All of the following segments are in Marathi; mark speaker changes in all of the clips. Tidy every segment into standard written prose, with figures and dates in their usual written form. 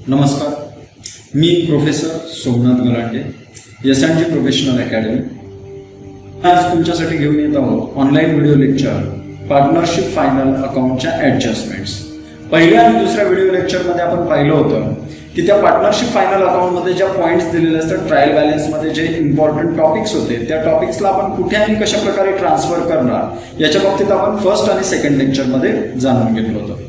Speaker 1: नमस्कार, मी professor Somnath Galande, S&G professional academy. आज तुमच्यासाठी घेऊन येत आहोत online video lecture partnership final अकाउंटच्या ॲडजस्टमेंट्स. पहिल्या आणि दुसऱ्या व्हिडिओ लेक्चरमध्ये आपण पाहिलं होतं की त्या पार्टनरशिप फायनल अकाउंटमध्ये ज्या पॉईंट्स दिलेले असतात, ट्रायल बॅलन्समध्ये जे इम्पॉर्टंट टॉपिक्स होते, त्या टॉपिक्सला आपण कुठे आणि कशा प्रकारे ट्रान्सफर करणार याच्या बाबतीत आपण फर्स्ट आणि सेकंड लेक्चरमध्ये जाणून घेतलं होतं.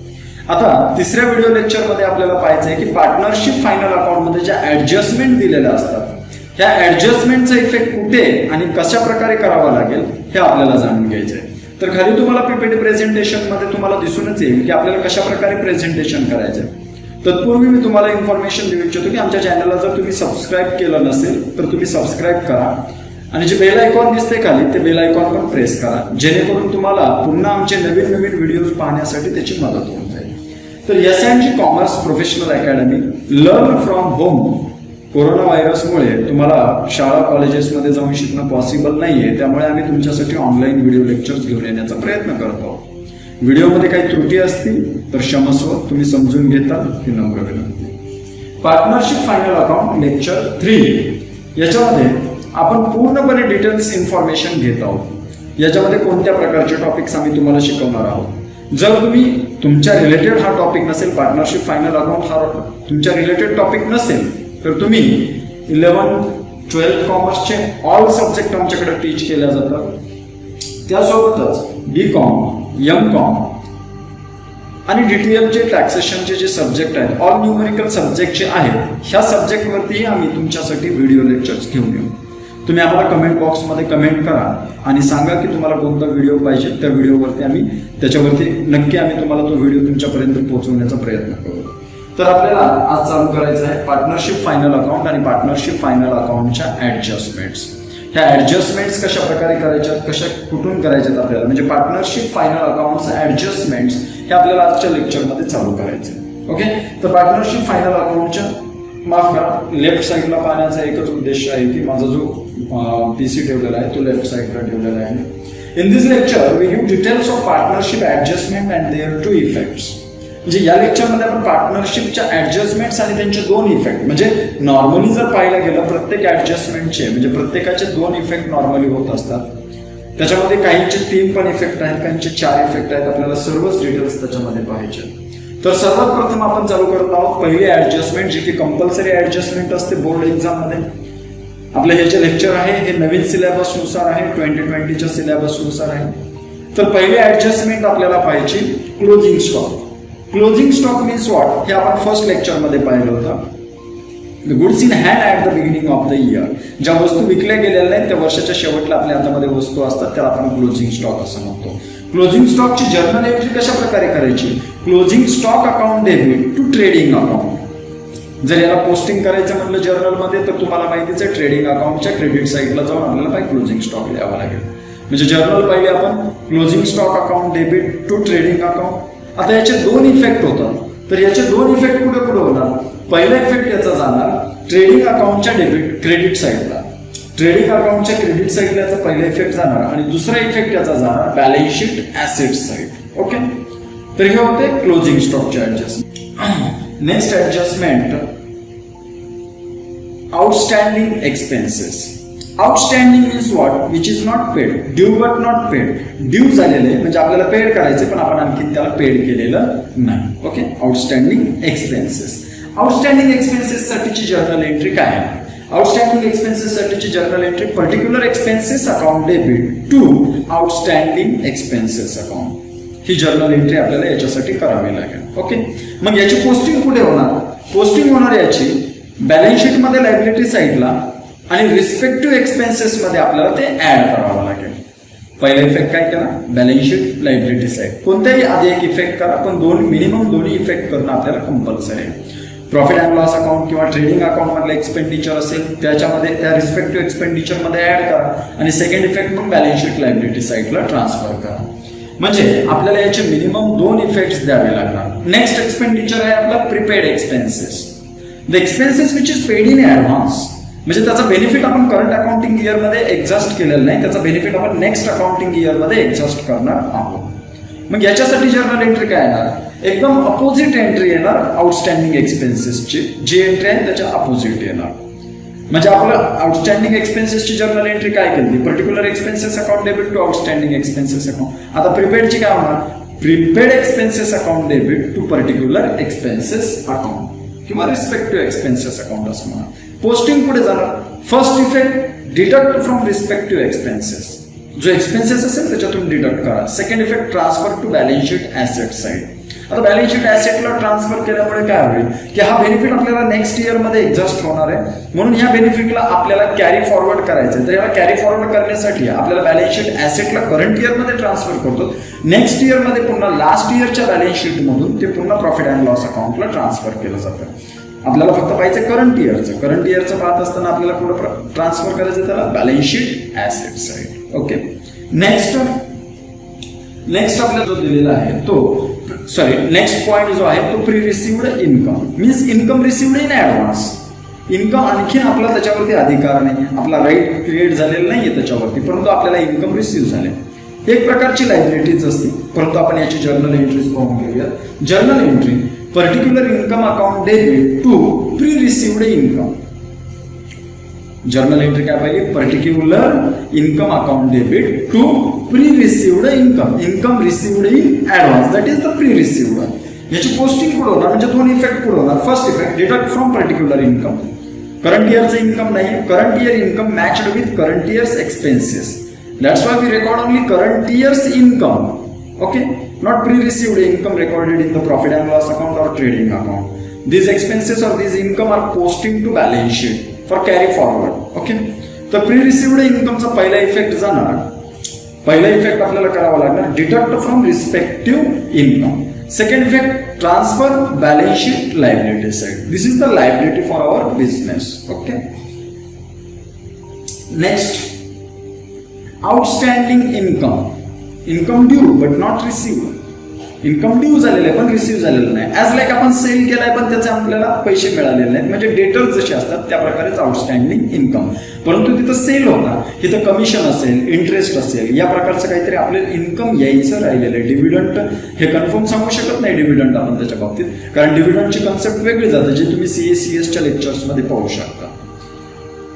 Speaker 1: आता तिसऱ्या व्हिडिओ लेक्चरमध्ये आपल्याला पाहायचं आहे की पार्टनरशिप फायनल अकाउंटमध्ये ज्या ऍडजस्टमेंट दिलेल्या असतात, ह्या ऍडजस्टमेंटचा इफेक्ट कुठे आणि कशा प्रकारे करावा लागेल हे आपल्याला जाणून घ्यायचं आहे. तर खाली तुम्हाला पीपीटी प्रेझेंटेशन मध्ये तुम्हाला दिसूनच येईल की आपल्याला कशा प्रकारे प्रेझेंटेशन करायचं आहे. तत्पूर्वी मी तुम्हाला इन्फॉर्मेशन देऊ इच्छितो की आमच्या चॅनलला जर तुम्ही सबस्क्राईब केलं नसेल तर तुम्ही सबस्क्राईब करा आणि जे बेल आयकॉन दिसते खाली ते बेल आयकॉन पण प्रेस करा, जेणेकरून तुम्हाला पुन्हा आमचे नवीन नवीन व्हिडिओज पाहण्यासाठी त्याची मदत होईल. तर S&G commerce professional academy learn from home. Corona व्हायरसमुळे तुम्हाला शाळा कॉलेजेसमध्ये जाऊन शिकणं पॉसिबल नाहीये, त्यामुळे आम्ही तुमच्यासाठी ऑनलाईन व्हिडिओ लेक्चर्स घेऊन येण्याचा प्रयत्न करत आहोत. व्हिडिओमध्ये काही त्रुटी असतील तर क्षमस्व, तुम्ही समजून घेता ही नम्र विनंती. पार्टनरशिप फायनल अकाउंट लेक्चर 3 याच्यामध्ये आपण पूर्णपणे डिटेल्स इन्फॉर्मेशन घेत आहोत. याच्यामध्ये कोणत्या प्रकारचे टॉपिक्स आम्ही तुम्हाला शिकवणार आहोत. जर तुम्ही तुमच्या रिलेटेड हा टॉपिक नसेल, पार्टनरशिप फायनल अकाउंट हा तुमच्या रिलेटेड टॉपिक नसेल, तर तुम्ही 11th 12th कॉमर्सचे ऑल सब्जेक्ट आमच्याकडे टीच केल्या जातात. त्यासोबतच BCom, MCom आणि DTLचे टॅक्सेशनचे जे सब्जेक्ट आहेत, ऑल न्यूमेरिकल सब्जेक्ट जे आहेत, ह्या सब्जेक्टवरतीही आम्ही तुमच्यासाठी व्हिडिओ लेक्चर्स घेऊन येऊ. तुम्ही आम्हाला कमेंट बॉक्समध्ये कमेंट करा आणि सांगा की तुम्हाला कोणता व्हिडिओ पाहिजे. त्या व्हिडिओवरती त्याच्यावरती नक्की आम्ही तुम्हाला तो व्हिडिओ तुमच्यापर्यंत पोहोचवण्याचा प्रयत्न करू. तर आपल्याला आज चालू करायचं आहे पार्टनरशिप फायनल अकाउंट आणि पार्टनरशिप फायनल अकाउंटच्या ऍडजस्टमेंट्स. ह्या ऍडजस्टमेंट्स कशा प्रकारे करायच्या, कुठून करायच्यात आपल्याला, म्हणजे पार्टनरशिप फायनल अकाउंटचे ऍडजस्टमेंट्स हे आपल्याला आजच्या लेक्चरमध्ये चालू करायचे. ओके, तर पार्टनरशिप फायनल अकाउंटच्या माफ करा, लेफ्ट साईडला पाहण्याचा एकच उद्देश आहे की माझा जो PC ठेवलेला आहे तो लेफ्ट साईडला ठेवलेला आहे. In this lecture we give details of partnership adjustment and their 2 effects. म्हणजे या लेक्चरमध्ये आपण पार्टनरशिपच्या ऍडजस्टमेंट्स आणि त्यांचे 2 इफेक्ट, म्हणजे नॉर्मली जर पाहायला गेलं प्रत्येक ऍडजस्टमेंटचे म्हणजे प्रत्येकाचे 2 इफेक्ट नॉर्मली होत असतात. त्याच्यामध्ये काहींचे 3 पण इफेक्ट आहेत, काहींचे 4 इफेक्ट आहेत. आपल्याला सर्वच डिटेल्स त्याच्यामध्ये पाहायचे. तर सर्वात प्रथम आपण चालू करत आहोत पहिली ऍडजस्टमेंट, जी की कंपल्सरी ऍडजस्टमेंट असते बोर्ड एक्झाम मध्ये. आपलं हे जे लेक्चर आहे हे नवीन सिलेबस नुसार आहे, 2020च्या सिलेबस नुसार आहे. तर पहिली ऍडजस्टमेंट आपल्याला पाहिजे closing stock. Closing stock means what हे आपण फर्स्ट लेक्चर मध्ये पाहिलं होतं. The goods in hand at the beginning of the year. ज्या वस्तू विकल्या गेलेल्या नाहीत त्या वर्षाच्या शेवटला आपल्या हातामध्ये वस्तू असतात, त्याला आपण क्लोजिंग स्टॉक असं म्हणतो. क्लोजिंग स्टॉकची जर्नल एंट्री कशा प्रकारे करायची. Closing stock account debit to trading account. जर याला पोस्टिंग करायचं म्हटलं जर्नलमध्ये तर तुम्हाला माहितीच आहे, ट्रेडिंग अकाउंटच्या क्रेडिट साईडला जाऊन आपल्याला काही क्लोजिंग स्टॉक लिहावा लागेल. म्हणजे जर्नल पहिले आपण closing stock account debit to trading account. आता याचे 2 इफेक्ट होतात. तर याचे 2 इफेक्ट कुठे कुठे होणार. पहिला इफेक्ट याचा जाणार ट्रेडिंग अकाउंटच्या डेबिट क्रेडिट साईडला. ट्रेडिंग अकाउंटच्या क्रेडिट साईडला याचा पहिला इफेक्ट जाणार आणि दुसरा इफेक्ट याचा जाणार balance sheet asset side. Okay, तर हे होते क्लोजिंग स्टॉकचे adjustment. Next adjustment outstanding expenses. Outstanding means what, which is not paid, due but not paid. Due झालेले म्हणजे आपल्याला पेड करायचे पण आपण आणखी त्याला पेड केलेलं नाही. Okay, outstanding expenses. Outstanding expenses साठीची जर्नल एंट्री काय आहे. आउटस्टँडिंग एक्सपेन्सेस साठीची journal entry particular expenses account debit to outstanding expenses account. ही जर्नल एंट्री आपल्याला याच्यासाठी करावी लागेल. ओके, मग याची पोस्टिंग कुठे होणार. पोस्टिंग होणार याची बॅलन्स शीट मध्ये लायबिलिटी साईडला आणि रिस्पेक्टिव्ह एक्सपेन्सेस मध्ये आपल्याला ते ऍड करावं लागेल. पहिला इफेक्ट काय केला, बॅलन्स शीट लायबिलिटी साईड. कोणत्याही आधी एक इफेक्ट करा पण मिनिमम दोन्ही इफेक्ट करणं आपल्याला कंपल्सरी आहे. प्रॉफिट अँड लॉस अकाउंट किंवा ट्रेडिंग अकाउंट मधलं एक्सपेंडिचर असेल त्याच्यामध्ये त्या रिस्पेक्टिव्ह एक्सपेंडिचर मध्ये ऍड करा आणि सेकंड इफेक्ट मग बॅलन्स शीट लायबिलिटी साईडला ट्रान्सफर करा. म्हणजे आपल्याला याचे मिनिमम 2 इफेक्ट्स द्यावे लागणार. नेक्स्ट एक्सपेंडिचर आहे आपला prepaid expenses. The expenses which is paid in advance. म्हणजे त्याचा बेनिफिट आपण करंट अकाउंटिंग इयर मध्ये एक्झॉस्ट केलेला नाही, त्याचा बेनिफिट आपण नेक्स्ट अकाउंटिंग इयर मध्ये एक्झॉस्ट करणार आहोत. मग याच्यासाठी जर्नल एंट्री काय येणार. एकदम अपोजिट एंट्री येणार आउटस्टँडिंग एक्सपेन्सेसची. जी एंट्री आहे त्याच्या अपोजिट येणार. म्हणजे आपलं आउटस्टँडिंग एक्सपेन्सेसची जर्नल एंट्री काय केली, particular expenses account debit to outstanding expenses account. आता प्रीपेडची काय होणार, prepaid expenses account debit to particular expenses account किंवा रिस्पेक्टिव्ह एक्सपेन्सेस अकाउंट असं म्हणा. पोस्टिंग पुढे जाणार. First effect deduct from respective expenses, जो एक्सपेन्सेस असेल त्याच्यातून डिडक्ट करा. Second effect transfer to balance sheet asset side. आता बॅलन्स शीट ऍसेटला ट्रान्सफर केल्यामुळे काय होईल की हा बेनिफिट आपल्याला नेक्स्ट इयर मध्ये एक्झॉस्ट होणार आहे. म्हणून ह्या बेनिफिटला आपल्याला कॅरी फॉरवर्ड करायचं आहे. तर याला कॅरी फॉरवर्ड करण्यासाठी आपल्याला बॅलन्स शीट ऍसेटला करंट इयर मध्ये ट्रान्सफर करतो. नेक्स्ट इयर मध्ये पुन्हा लास्ट इयरच्या बॅलन्स शीट मधून ते पुन्हा प्रॉफिट अँड लॉस अकाउंटला ट्रान्सफर केलं जातं. आपल्याला फक्त पाहिजे करंट इयरचं पाहत असताना आपल्याला पुढे ट्रान्सफर करायचं त्याला balance sheet asset side. Okay. Next आपल्याला जो दिलेला आहे तो नेक्स्ट पॉइंट जो आहे तो pre received income means income received in advance. Income आणखी आपला त्याच्यावरती अधिकार नाही, आपला राईट क्रिएट झालेला नाहीये त्याच्यावरती, परंतु आपल्याला इन्कम रिसिव्ह झाले. एक प्रकारची लायबिलिटीज असते, परंतु आपण याची जर्नल एंट्रीज पाहून घेऊया. Journal entry particular income account debit to pre received income. Journal entry काय पाहिजे, particular income account debit to pre received income, income received in advance, that is the pre received. याची पोस्टिंग पुढे होणार म्हणजे दोन इफेक्ट पुढे होणार. First effect deduct from particular income. Current इयरचं इन्कम नाही, current year income matched with current year's expenses. That's why we record only current year's income. Okay, not pre received income recorded in the profit and loss account और trading account. These expenses or these income are posting to balance sheet for carry forward. Okay, तर प्री रिसिव्ड इन्कमचा पहिला इफेक्ट जाणार. पहिला इफेक्ट आपल्याला करावा लागणार deduct from respective income. Second effect transfer balance sheet liability side. This is the liability for our business. Okay. Next outstanding income. Income due but not receive. Income due झालेलं आहे पण रिसिव्ह झालेलं नाही. ॲज लाईक आपण सेल केलाय पण त्याचे आपल्याला पैसे मिळालेले नाहीत. म्हणजे डेटर्स जसे असतात त्या प्रकारेच आउटस्टँडिंग इन्कम. परंतु तिथं सेल होता, तिथं कमिशन असेल, इंटरेस्ट असेल, या प्रकारचं काहीतरी आपल्याला इन्कम यायचं राहिलेलं आहे. डिव्हिडंड हे कन्फर्म सांगू शकत नाही डिव्हिडंड आपण त्याच्या बाबतीत, कारण डिव्हिडंडची कन्सेप्ट वेगळी जाते जे तुम्ही CACSच्या लेक्चर्समध्ये पाहू शकता.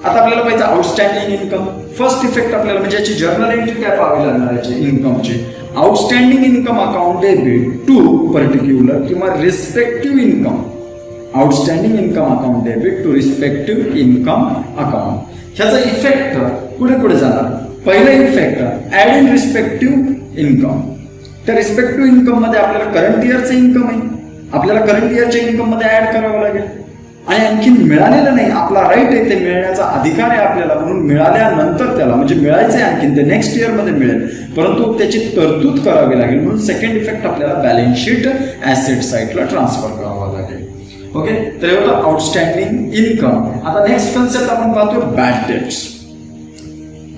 Speaker 1: आता आपल्याला पाहिजे आउटस्टँडिंग इन्कम. फर्स्ट इफेक्ट आपल्याला म्हणजे याची जर्नल एंट्री काय पाहावी लागणार याची इन्कमची. Outstanding income account debit to particular किंवा respective income. Outstanding income account debit to respective income account. ह्याचा इफेक्ट पुढे पुढे जाणार. पहिला effect add in respective income. त्या रिस्पेक्टिव्ह इन्कम मध्ये आपल्याला करंट इयरचं इन्कम आहे, आपल्याला करंट इयरच्या इन्कम मध्ये ऍड करावं लागेल. आणि आणखी मिळालेलं नाही, आपला राईट आहे, ते मिळण्याचा अधिकार आहे आपल्याला, म्हणून मिळाल्यानंतर त्याला म्हणजे मिळायचं आहे आणखीन ते नेक्स्ट इयर मध्ये मिळेल, परंतु त्याची तरतूद करावी लागेल. म्हणून सेकंड इफेक्ट आपल्याला बॅलन्स शीट ऍसेट साइडला ट्रान्सफर करावा लागेल. ओके, तर हे होतं आउटस्टँडिंग इन्कम. आता नेक्स्ट कन्सेप्ट आपण पाहतो बॅड डेट्स.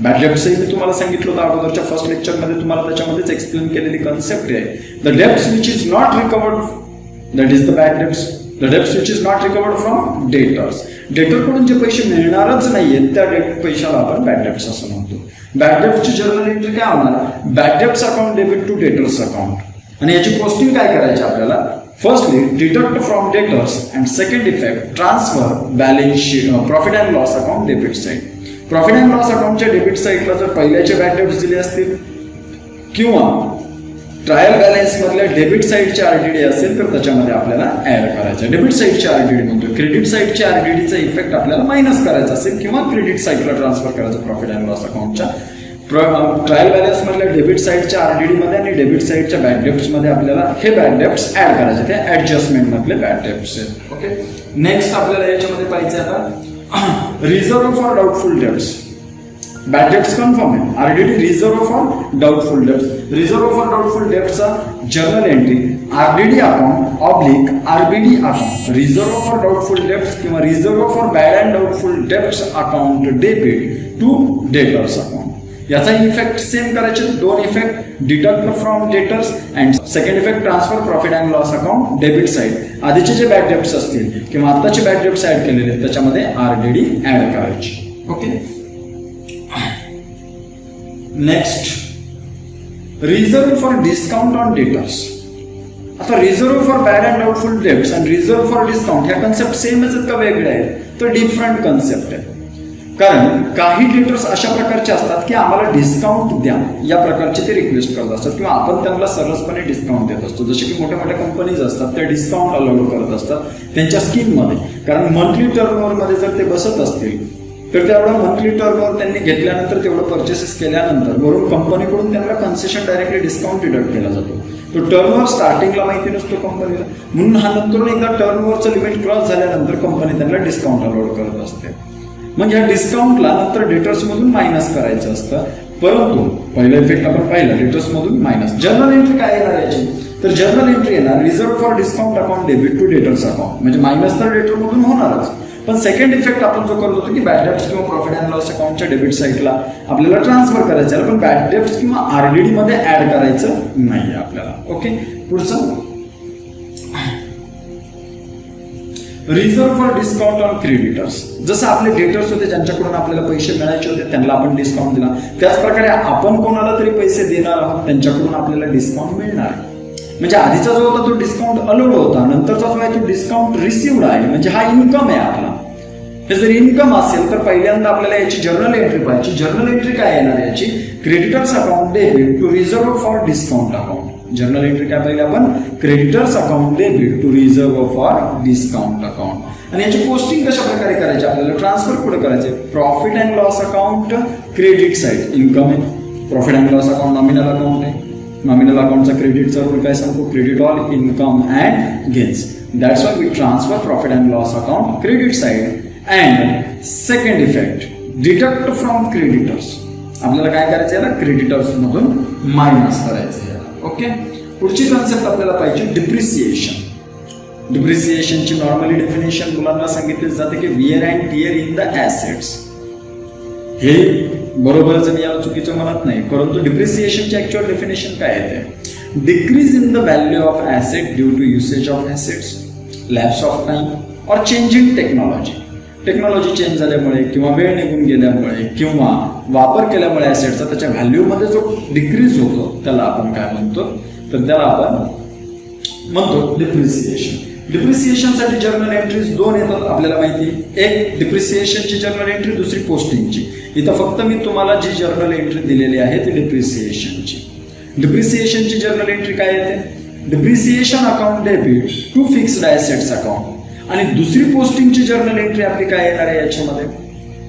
Speaker 1: बॅड डेट्सही मी तुम्हाला सांगितलं होतं अगोदरच्या फर्स्ट लेक्चरमध्ये, तुम्हाला त्याच्यामध्येच एक्सप्लेन केलेली कन्सेप्ट आहे. The debts which is not recovered, that is the bad debts. The debts which is not recovered from debtors. डेटरकडून जे पैसे मिळणारच नाहीयेत त्या पैशाला आपण बॅड डेट्स असं म्हणतो. बॅड डेट्सची जर्नल एंट्री काय होणार, bad debts account debit to debtors account. आणि याची पोस्टिंग काय करायची आपल्याला, firstly deduct from debtors and second effect transfer balance sheet profit and loss account debit side. Profit and loss अकाउंटच्या डेबिट साइडला जर पहिल्याचे बॅड डेट्स दिले असतील किंवा ट्रायल बॅलन्स मधल्या डेबिट साइडचे RDD असेल तर त्याच्यामध्ये आपल्याला ऍड करायचं. डेबिट साइडचे RDD म्हणतो, क्रेडिट साइडचे RDDचा इफेक्ट आपल्याला मायनस करायचा असेल किंवा क्रेडिट साइडला ट्रान्सफर करायचं प्रॉफिट अँड लॉस अकाउंटच्या. ट्रायल बॅलन्स मधल्या डेबिट साइडच्या RDD मध्ये आणि डेबिट साइडच्या बॅड डेब्ट्स मध्ये आपल्याला हे बॅड डेब्ट्स ऍड करायचे, ते ऍडजस्टमेंट मधले बॅड डेब्ट्स आहेत. ओके, नेक्स्ट आपल्याला याच्यामध्ये पाहिजे आता reserve for doubtful debts. Bad debts confirm आहे, RDD reserve for doubtful debts. Reserve for doubtful डेब्ट्सचा journal entry RDD account oblique RBD account. Reserve for doubtful debts किंवा reserve for bad and doubtful debts account debit to debtors account. याचा इफेक्ट सेम करायचे, दोन effect deduct from debtors and second effect transfer profit and loss account debit side. आधीचे जे बॅड डेब्ट्स असतील किंवा आताचे बॅड डेब्ट्स ऍड केलेले आहेत त्याच्यामध्ये RDD ऍड करायची. Okay, next reserve for discount on debtors. आता reserve for bad and doubtful debts आणि रिझर्व्ह फॉर डिस्काउंट ह्या कन्सेप्ट सेमच आहेत का वेगळ्या आहेत? तर डिफरंट कन्सेप्ट आहे. कारण काही डेटर्स अशा प्रकारचे असतात की आम्हाला डिस्काउंट द्या या प्रकारचे ते रिक्वेस्ट करत असतात किंवा आपण त्यांना सरसपणे डिस्काउंट देत असतो. जसे की मोठ्या मोठ्या कंपनीज असतात त्या डिस्काउंट अलाउड करत असतात त्यांच्या स्कीममध्ये. कारण मंथली टर्नओव्हरमध्ये जर ते बसत असतील तर तेवढं मंथली टर्नओव्हर त्यांनी घेतल्यानंतर तेवढं परचेसेस केल्यानंतर वरून कंपनीकडून त्यांना कन्सेशन डायरेक्टली डिस्काउंट डिडक्ट केला जातो. तो टर्नओव्हर स्टार्टिंगला माहिती नसतो कंपनीला, म्हणून हा नंतर एकदा टर्नओव्हरचं लिमिट क्रॉस झाल्यानंतर कंपनी त्यांना डिस्काउंट अलाउड करत असते. मग या डिस्काउंटला नंतर डेटर्समधून मायनस करायचं असतं. परंतु पहिला इफेक्ट आपण पाहिला डेटर्समधून मायनस. जर्नल एंट्री काय येणार याची? तर जर्नल एंट्री येणार reserve for discount account debit to debtors account, म्हणजे मायनस तर डेटरमधून होणारच. पण सेकंड इफेक्ट आपण जो करत होतो की बॅड डेब्ट्स किंवा प्रॉफिट अँड लॉस अकाउंटच्या डेबिट साईडला आपल्याला ट्रान्सफर करायचं आहे, पण बॅड डेब्ट्स किंवा आरडीडी मध्ये ऍड करायचं नाही आपल्याला. ओके, पुढचं reserve for discount on creditors. जसं आपले डेटर्स होते ज्यांच्याकडून आपल्याला पैसे मिळायचे होते त्यांना आपण डिस्काउंट दिला, त्याच प्रकारे आपण कोणाला तरी पैसे देणार आहोत त्यांच्याकडून आपल्याला डिस्काउंट मिळणार. म्हणजे आधीचा जो होता तो डिस्काउंट अलाउड होता, नंतरचा जो आहे तो डिस्काउंट रिसिव्ड आहे, म्हणजे हा इन्कम आहे आपला. हे जर इन्कम असेल तर पहिल्यांदा आपल्याला याची जर्नल एंट्री पाहिजे. जर्नल एंट्री काय येणार याची? Creditors account debit to reserve for discount account. Journal entry काय पाहिजे आपण? Creditors account debit to reserve for discount account. आणि याची पोस्टिंग कशा प्रकारे करायची? आपल्याला ट्रान्सफर कुठे करायचे? Profit and loss account credit side income आहे. Profit and loss account nominal account आहे. नॉमिनल अकाउंटचा क्रेडिटचा रूल काय सांगतो? Credit all income and gains. That's why we transfer profit and loss account credit side. And second effect deduct from creditors. आपल्याला काय करायचं आहे ना? क्रेडिटर्स मधून मायनस करायचं आहे. ओके, पुढची कन्सेप्ट आपल्याला पाहिजे डिप्रिसिएशन. डिप्रिसिएशनची नॉर्मली डेफिनेशन मुलांना सांगितली जाते की wear and tear in the assets. हे बरोबरच मी याला चुकीचं म्हणत नाही, परंतु डिप्रिसिएशनची ऍक्च्युअल डेफिनेशन काय येते? Decrease in the value of asset due to usage of assets, lapse of time और change in technology. Technology change झाल्यामुळे किंवा वेळ निघून गेल्यामुळे किंवा वापर केल्यामुळे ऍसेटचा त्याच्या व्हॅल्यूमध्ये जो डिक्रीज होतो त्याला आपण काय म्हणतो? तर त्याला आपण म्हणतो डिप्रिसिएशन. डिप्रिसिएशनसाठी जर्नल एंट्रीज दोन येतात आपल्याला माहिती. एक डिप्रिसिएशनची जर्नल एंट्री, दुसरी पोस्टिंगची. इथं फक्त मी तुम्हाला जी जर्नल एंट्री दिलेली आहे ती डिप्रिसिएशनची. डिप्रिसिएशनची जर्नल एंट्री काय येते? Depreciation account debit to fixed assets account. आणि दुसरी पोस्टिंगची जर्नल एंट्री आपली काय येणार आहे याच्यामध्ये?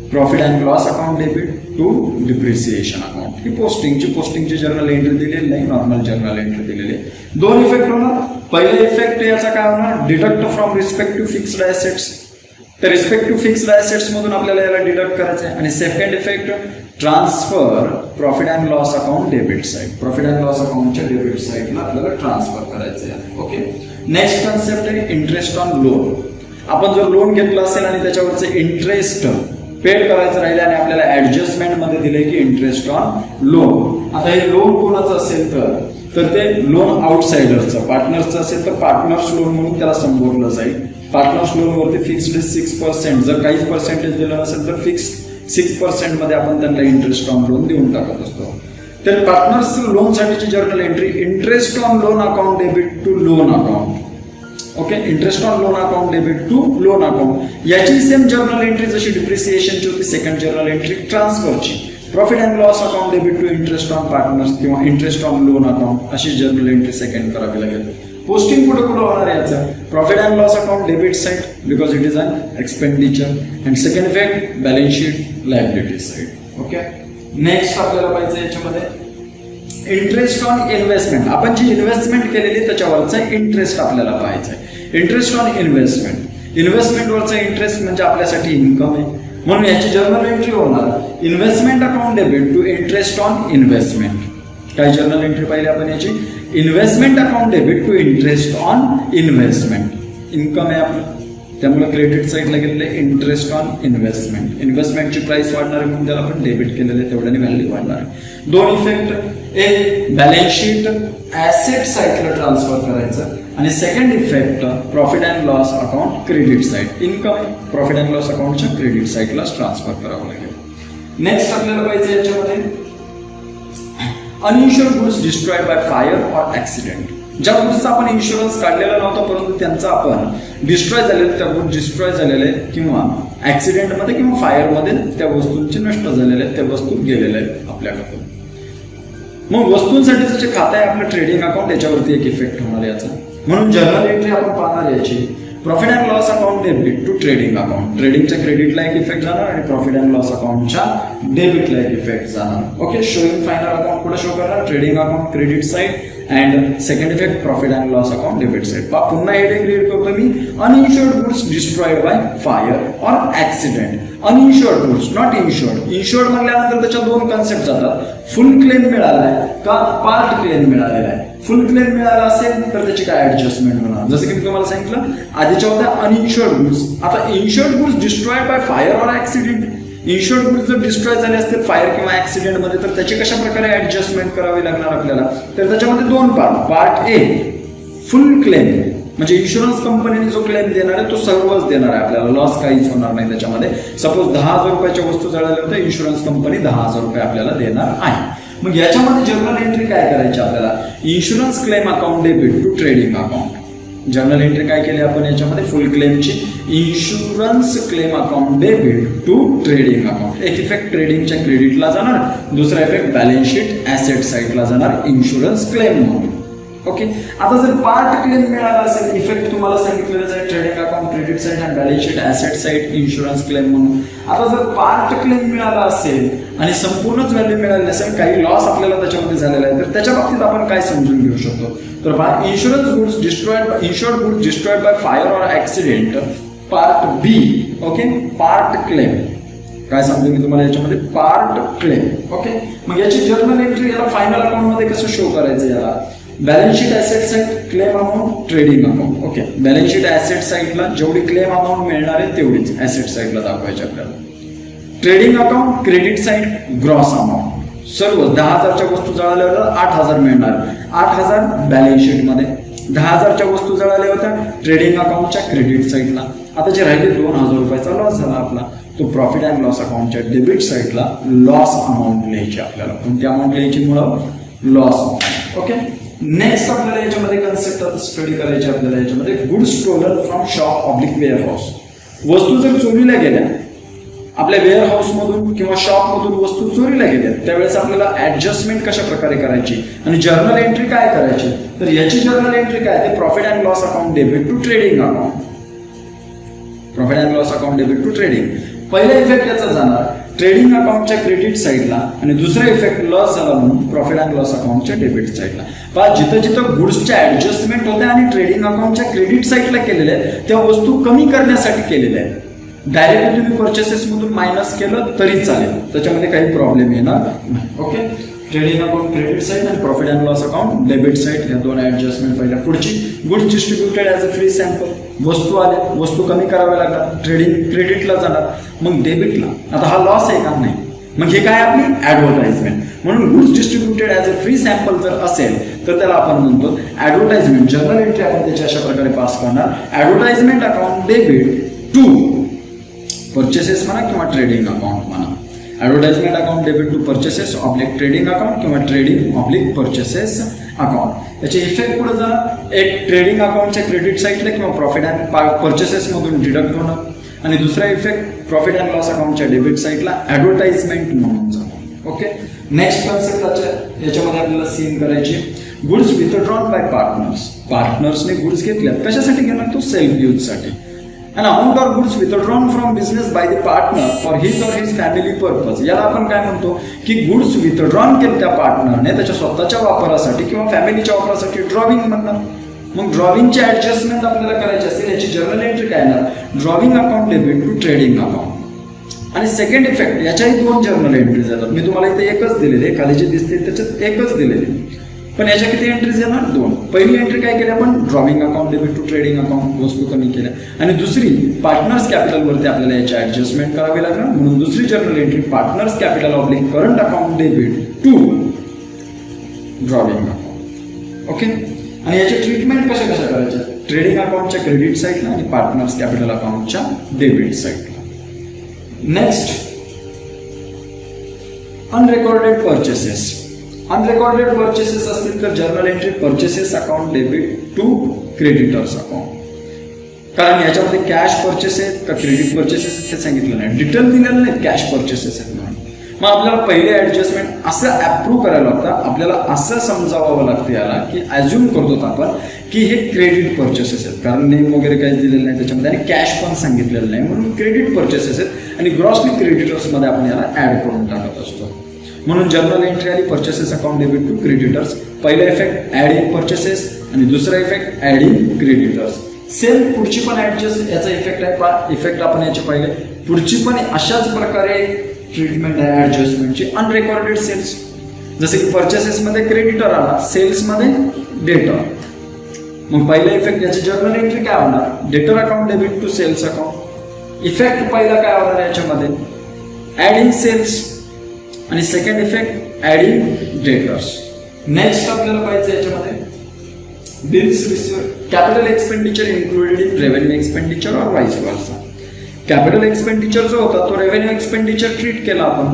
Speaker 1: Profit and loss account debit to depreciation account. ही पोस्टिंगची जर्नल एंट्री दिलेली नाही, नॉर्मल जर्नल एंट्री दिलेली आहे. दोन इफेक्ट होणार. पहिला इफेक्ट याचा काय होणार? Deduct from respective fixed assets. तर रिस्पेक्टिव्ह फिक्स्ड ऍसेट्स मधून आपल्याला याला डिडक्ट करायचं आहे. आणि second effect transfer profit and loss account debit side. Profit and loss अकाउंटच्या डेबिट साईडला आपल्याला ट्रान्सफर करायचं आहे. ओके, नेक्स्ट कन्सेप्ट आहे इंटरेस्ट ऑन लोन. आपण जर लोन घेतलं असेल आणि त्याच्यावरचं इंटरेस्ट पेड करायचं राहिलं आणि आपल्याला ऍडजस्टमेंट मध्ये दिले की इंटरेस्ट ऑन लोन. आता हे लोन कोणाचं असेल तर ते लोन आउटसाइडरचं, पार्टनर्सचं असेल तर पार्टनर्स लोन म्हणून त्याला संबोधलं जाईल. पार्टनर्स लोन वरती फिक्स्ड 6%, जर काहीच पर्सेंटेज दिलं नसेल तर फिक्स 6% मध्ये आपण त्यांना इंटरेस्ट ऑन लोन देऊन टाकत असतो. तर पार्टनर्स लोन साठीची journal entry interest on loan account debit to loan account. Okay, interest on loan account debit to loan account. याची सेम जर्नल एंट्री जशी डिप्रिसिएशनची होती, सेकंड जर्नल एंट्री ट्रान्सफरची. Profit and loss account debit to interest on partners किंवा इंटरेस्ट ऑन लोन अकाउंट अशी जर्नल एंट्री सेकंड करावी लागेल. पोस्टिंग कुठे कुठे होणार याचं? Profit and loss account debit side because it is an expenditure. And second effect balance sheet liability side. Okay, next आपल्याला पाहिजे याच्यामध्ये इंटरेस्ट ऑन इन्व्हेस्टमेंट. आपण जी इन्व्हेस्टमेंट केलेली त्याच्यावरचा इंटरेस्ट आपल्याला पाहायचा आहे. Interest on investment. इन्व्हेस्टमेंटवरचा इंटरेस्ट म्हणजे आपल्यासाठी इन्कम आहे, म्हणून याची जर्नल एंट्री होणार investment account debit to interest on investment. काय जर्नल एंट्री पाहिली आपण याची? Investment account debit to interest on investment. Income आहे आपलं, त्यामुळे क्रेडिट साईडला गेलेलं आहे इंटरेस्ट ऑन इन्व्हेस्टमेंट. इन्व्हेस्टमेंटची प्राइस वाढणार आहे म्हणून त्याला आपण डेबिट केलेलं आहे, तेवढ्याने व्हॅल्यू वाढणार आहे. दोन इफेक्ट, एक बॅलन्स शीट ऍसेट साईडला ट्रान्सफर करायचं आणि second effect profit and loss account credit side. Income profit and loss अकाउंटच्या क्रेडिट साईडला ट्रान्सफर करावं लागेल. नेक्स्ट आपल्याला पाहिजे याच्यामध्ये uninsured goods destroyed by fire or accident. ज्या गुड्सचा आपण इन्शुरन्स काढलेला नव्हता परंतु त्यांचा आपण डिस्ट्रॉय झालेले, त्या गुड्स डिस्ट्रॉय झालेले किंवा ऍक्सिडेंटमध्ये किंवा फायरमध्ये त्या वस्तूंचे नष्ट झालेले आहेत, त्या वस्तू गेलेल्या आहेत आपल्याकडून. मग वस्तूंसाठीचं जे खातं आहे आपलं ट्रेडिंग अकाउंट, याच्यावरती एक इफेक्ट होणार याचा. म्हणून जर्नल एंट्री आपण पाहणार याची profit and loss account debit to trading account. ट्रेडिंगच्या क्रेडिटला एक इफेक्ट जाणार आणि प्रॉफिट अँड लॉस अकाउंटच्या डेबिटला एक इफेक्ट जाणार. ओके, शोइंग फायनल अकाउंट पुढे शो करणार trading account credit side and second effect profit and loss account debit side. पुन्हा हेडिंग रीड करतो मी, uninsured goods destroyed by fire or accident. Uninsured goods, not insured. Insured म्हणल्यानंतर त्याच्या दोन कन्सेप्ट जातात, फुल क्लेम मिळालाय का पार्ट क्लेम मिळालेला आहे. फुल क्लेम मिळाला असेल तर त्याची काय ऍडजस्टमेंट होणार, जसं की मी तुम्हाला सांगितलं आधीच्या होत्या अनइन्शुअर्ड गुड्स. आता insured goods destroyed by fire or accident. Insured goods जर डिस्ट्रॉय झाले असतील फायर किंवा ऍक्सिडेंट मध्ये तर त्याची कशा प्रकारे ऍडजस्टमेंट करावी लागणार आपल्याला, तर त्याच्यामध्ये दोन पार्ट ए फुल क्लेम म्हणजे इन्शुरन्स कंपनीने जो क्लेम देणार आहे तो सर्वच देणार आहे आपल्याला, लॉस काहीच होणार नाही त्याच्यामध्ये. सपोज 10,000 रुपयाच्या वस्तू जळाल्या होत्या, इन्शुरन्स कंपनी 10,000 रुपये आपल्याला देणार आहे. मग याच्यामध्ये जर्नल एंट्री काय करायची आपल्याला, insurance claim account debit to trading account. Journal entry काय केली आपण याच्यामध्ये, फुल क्लेमची insurance claim account debit to trading account. एक इफेक्ट ट्रेडिंगच्या क्रेडिटला जाणार, दुसरा इफेक्ट बॅलन्स शीट ऍसेट साईडला जाणार इन्शुरन्स क्लेम म्हणून. ओके, आता जर पार्ट क्लेम मिळाला असेल, इफेक्ट तुम्हाला सांगितलेलं आहे ट्रेडिंग अकाउंट क्रेडिट साइड आणि balance sheet asset side insurance claim म्हणून. आता जर पार्ट क्लेम मिळाला असेल आणि संपूर्णच व्हॅल्यू मिळाली नसेल, काही लॉस आपल्याला त्याच्यामध्ये झालेला आहे, तर त्याच्या बाबतीत आपण काय समजून घेऊ शकतो, तर पहा insurance goods destroyed, insured goods destroyed by fire or accident part B. Okay, part claim काय सांगतो मी तुम्हाला याच्यामध्ये, पार्ट क्लेम. ओके, मग याची जर्नल एंट्री याला फायनल अकाउंट मध्ये कसं शो करायचं, याला balance sheet asset side claim amount trading account. Okay, balance sheet asset साइडला जेवढी क्लेम अमाऊंट मिळणार आहे तेवढीच ऍसेट साइडला दाखवायची आपल्याला. Trading account credit side gross amount, सर्व 10,000च्या वस्तू जळाल्यावर 8,000 मिळणार, 8,000 बॅलन्स शीट मध्ये. 10,000च्या वस्तू जळाल्या होत्या ट्रेडिंग अकाउंटच्या क्रेडिट साइडला. आता जे राहिले 2,000 रुपयाचा लॉस झाला आपला, तो प्रॉफिट अँड लॉस अकाउंटच्या डेबिट साइडला लॉस अमाऊंट लिहायची आपल्याला. कोणती अमाऊंट लिहायची मुळे, लॉस अमाऊंट. ओके, नेक्स्ट आपल्याला याच्यामध्ये कन्सेप्ट स्टडी करायची आपल्याला याच्यामध्ये, goods stolen from shop oblique warehouse. वस्तू जर चोरीला गेल्या आपल्या वेअर हाऊस मधून किंवा शॉप मधून वस्तू चोरीला गेल्या, त्यावेळेस आपल्याला ऍडजस्टमेंट कशा प्रकारे करायची आणि जर्नल एंट्री काय करायची, तर याची जर्नल एंट्री काय ते profit and loss account debit to trading account. Profit and loss account debit to trading. पहिला इफेक्ट याचा जाणार ट्रेडिंग अकाउंटच्या क्रेडिट साइडला आणि दुसरा इफेक्ट लॉस झाला म्हणून प्रॉफिट अँड लॉस अकाउंटच्या डेबिट साइडला. पहा जिथं जिथं गुड्सच्या ऍडजस्टमेंट होत्या आणि ट्रेडिंग अकाउंटच्या क्रेडिट साइडला केलेल्या आहेत त्या वस्तू कमी करण्यासाठी केलेल्या आहेत. डायरेक्टली तुम्ही परचेसेस मधून मायनस केलं तरी चालेल, त्याच्यामध्ये काही प्रॉब्लेम येणार नाही. Okay, trading account credit side आणि profit and loss account debit side, या दोन ऍडजस्टमेंट पहिल्या. पुढची goods distributed as a free sample. वस्तू आल्या, वस्तू कमी कराव्या लागतात, ट्रेडिंग क्रेडिटला जाणार, मग डेबिटला. आता हा लॉस आहे का, नाही, मग हे काय आपली ऍडव्हर्टाइजमेंट. म्हणून goods distributed as a free sample जर असेल तर त्याला आपण म्हणतो ऍडव्हर्टाइजमेंट. जर्नल एंट्री आपण त्याची अशा प्रकारे पास करणार, advertisement account debit to purchases म्हणा किंवा ट्रेडिंग अकाउंट म्हणा. Advertisement account debit to purchases oblique trading account किंवा ट्रेडिंग ऑब्लिक परचेसेस अकाउंट. याचे इफेक्ट पुढे जाणार, एक ट्रेडिंग अकाउंटच्या क्रेडिट साईडला किंवा प्रॉफिट अँड परचेसेस मधून डिडक्ट होणं आणि दुसरा इफेक्ट प्रॉफिट अँड लॉस अकाउंटच्या डेबिट साईडला ऍडव्हर्टाइजमेंट म्हणून जाणार. ओके, नेक्स्ट कन्सेप्ट याच्यामध्ये आपल्याला सीन करायची, गुड्स विथड्रॉन बाय पार्टनर्स. पार्टनर्सने गुड्स घेतल्यात, कशासाठी घेणार, तो सेल्फ यूज साठी. An amount or goods withdrawn from business by the partner for his or his family purpose. याला आपण काय म्हणतो की गुड्स विथड्रॉन केले त्या पार्टनरने त्याच्या स्वतःच्या वापरासाठी किंवा फॅमिलीच्या वापरासाठी ड्रॉविंग म्हणणार. मग ड्रॉविंगची ऍडजस्टमेंट आपल्याला करायची असेल, याची जर्नल एंट्री काय येणार, drawing account debit to trading account. आणि सेकंड इफेक्ट याच्याही दोन जर्नल एंट्रीज येतात. मी तुम्हाला इथे एकच दिलेले, खाली जे दिसते त्याच्यात एकच दिलेले, पण याच्या किती एंट्रीज येणार, दोन. पहिली एंट्री काय केली आपण, drawing account debit to trading account, वस्तू कमी केल्या. आणि दुसरी पार्टनर्स कॅपिटलवरती आपल्याला याची ऍडजस्टमेंट करावी लागणार, म्हणून दुसरी journal entry partners capital oblique current account debit to drawing account. Okay, आणि याची ट्रीटमेंट कशा कशा करायच्या, ट्रेडिंग अकाउंटच्या क्रेडिट साईडला आणि पार्टनर्स कॅपिटल अकाउंटच्या डेबिट साईडला. Next, unrecorded purchases. Unrecorded purchases असतील तर journal entry purchases account debit to creditors account. कारण याच्यामध्ये कॅश परचेस आहेत का क्रेडिट परचेसेस ते सांगितलं नाही, डिटेल दिलेलं नाही कॅश परचेसेस आहेत म्हणून. मग आपल्याला पहिले ऍडजस्टमेंट असं अप्रूव्ह करायला लागतं, आपल्याला असं समजावावं लागतं याला की ऍज्युम करतो आपण की हे क्रेडिट परचेसेस आहेत, कारण नेम वगैरे काहीच दिलेलं नाही त्याच्यामध्ये आणि कॅश पण सांगितलेलं नाही, म्हणून क्रेडिट परचेसेस आहेत आणि ग्रॉसली क्रेडिटर्समध्ये आपण याला ऍड करून टाकत असतो. म्हणून जर्नल एंट्री आली purchases account debit to creditors. पहिला इफेक्ट ऍडिंग परचेसेस आणि दुसरा इफेक्ट ऍडिंग क्रेडिटर्स. सेम पुढची पण ऍडजस्ट याचा इफेक्ट आहे, इफेक्ट आपण याचे पाहिले. पुढची पण अशाच प्रकारे ट्रीटमेंट आहे ऍडजस्टमेंटची. अनरेकॉर्डेड सेल्स जसे की परचेसेसमध्ये क्रेडिटर आला, सेल्समध्ये डेटर. मग पहिला इफेक्ट याची जर्नल एंट्री काय होणार, debtor account debit to sales account. Effect पहिला काय होणार याच्यामध्ये ऍडिंग सेल्स आणि second effect adding debtors. Next आपल्याला पाहिजे याच्यामध्ये bills receive capital expenditure included in revenue expenditure और वाइस वर्सा. कॅपिटल एक्सपेंडिचर जो होता तो रेव्हेन्यू एक्सपेंडिचर ट्रीट केला आपण,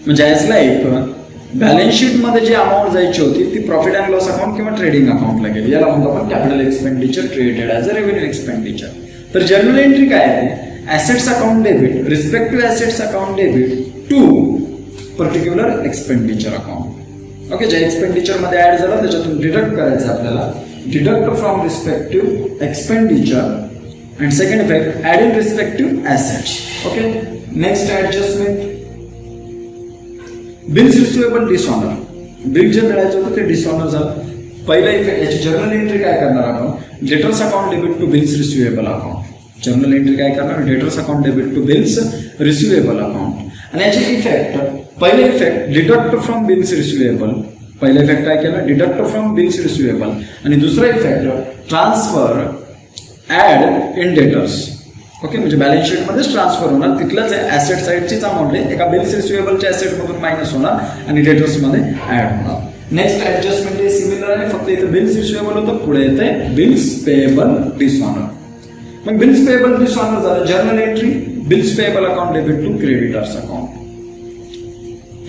Speaker 1: म्हणजे ॲज लाईक बॅलन्स शीट मध्ये जी अमाऊंट जायची होती ती प्रॉफिट अँड लॉस अकाउंट किंवा ट्रेडिंग अकाउंटला गेली. याला म्हणतो आपण capital expenditure treated as a revenue expenditure. तर जर्नल एंट्री काय आहे, assets account debit respect to assets account debit to particular expenditure account. Okay, ज्या एक्सपेंडिचर मध्ये ऍड झाला त्याच्यातून डिडक्ट करायचं आपल्याला, deduct from respective expenditure. And second effect, add in respective assets. Okay. Next adjustment, bills receivable dishonor. Bill जे मिळायचं होतं ते डिसऑनर झालं. पहिला इफेक्ट याची जर्नल एंट्री काय करणार आपण, debtors account debit to bills receivable account. Journal entry काय करणार, debtors account debit to bills receivable account. आणि याचे इफेक्ट, पहिला effect deduct from bills receivable. पहिला इफेक्ट काय केला, डिडक्ट फ्रॉम बिल्स रिसिवेबल. आणि दुसरा effect transfer add in debtors. Okay, म्हणजे बॅलन्स शीट मध्येच ट्रान्सफर होणार, तिथलंच आहे ऍसेट साईडचीच अमाऊंट आहे, एका बिल्स रिसिवेबलच्या ऍसेट मधून मायनस होणार आणि डेटर्स मध्ये ऍड होणार. नेक्स्ट ऍडजस्टमेंट हे सिमिलर आहे, फक्त इथे बिल्स रिसिवेबल होतं, पुढे येते बिल्स पेएबल डिसऑनर. मग बिल्स पेएबल डिसऑनर झालं. Journal entry bills payable account debit to creditors account.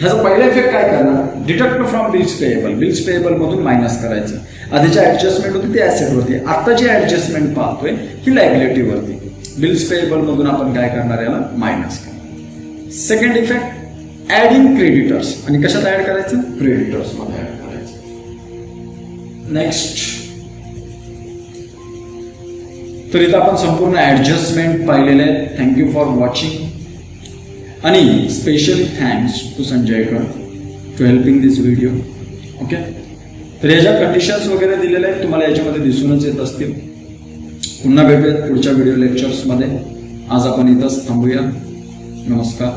Speaker 1: ह्याचा पहिला इफेक्ट काय करणार, deduct from bills payable. Bills payable मधून मायनस करायचं. आधीची ऍडजस्टमेंट होती ती ऍसेट वरती, आता जी ऍडजस्टमेंट पाहतोय ही लायबिलिटी वरती. बिल्स पेएबल मधून आपण काय करणार याला मायनस करणार. Second effect adding creditors. आणि कशात ऍड करायचं, क्रेडिटर्स मध्ये ऍड करायचं. नेक्स्ट, तर इथं आपण संपूर्ण ऍडजस्टमेंट पाहिलेले आहेत. थँक्यू फॉर वॉचिंग आणि specially thanks to Sanjaykar to helping this video. Okay, तर याच्या कंडिशन्स वगैरे दिलेल्या आहेत, तुम्हाला याच्यामध्ये दिसूनच येत असतील. पुन्हा भेटूयात पुढच्या व्हिडिओ लेक्चर्समध्ये. आज आपण इथंच थांबूया. नमस्कार.